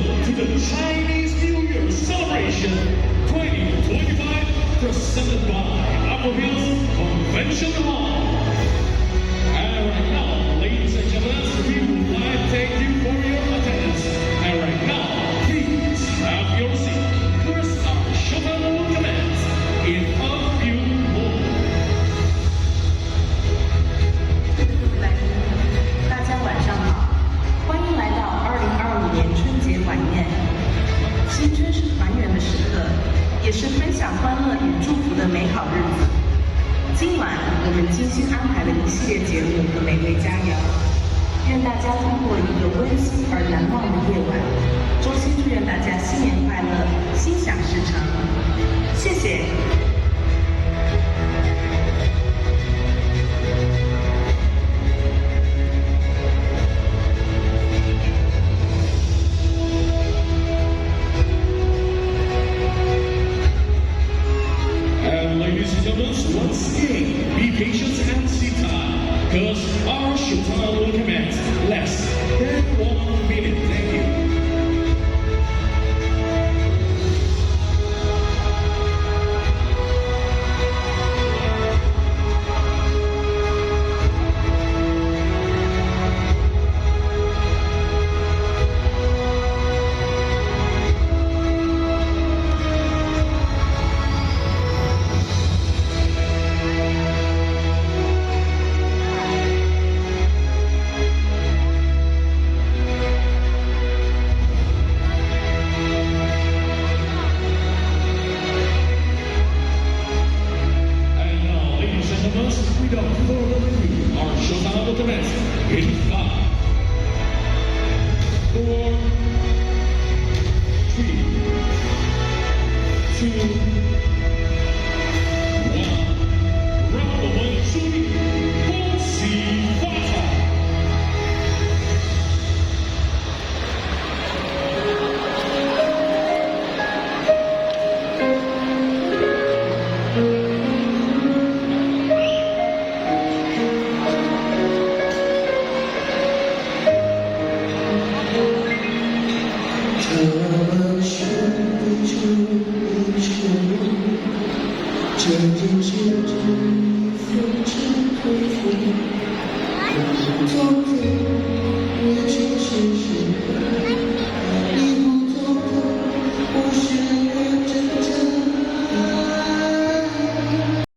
to the Chinese New Year celebration 2025 presented by Upper Hills Convention Hall. And right now, ladies and gentlemen, we would like to thank you for your attendance. And right now, please have your seat. First, our showtime will commence in a few moments. 大家晚上好，欢迎来到2025年春节晚宴。新春是团圆的时刻，也是分享欢乐与祝福的美好日子。今晚我们精心安排了一系列节目和美味佳肴，愿大家度过一个温馨而难忘的夜晚。衷心祝愿大家新年快乐，心想事成。谢谢。And ladies and gentlemen, once again, be patient and sit tight, because our showtime will commence less than 1 minute. Thank you. Without further ado, our showtime will commence in 5, 4, 3, 2, 1。让我们祝你恭喜发财！这天是春风吹吹风。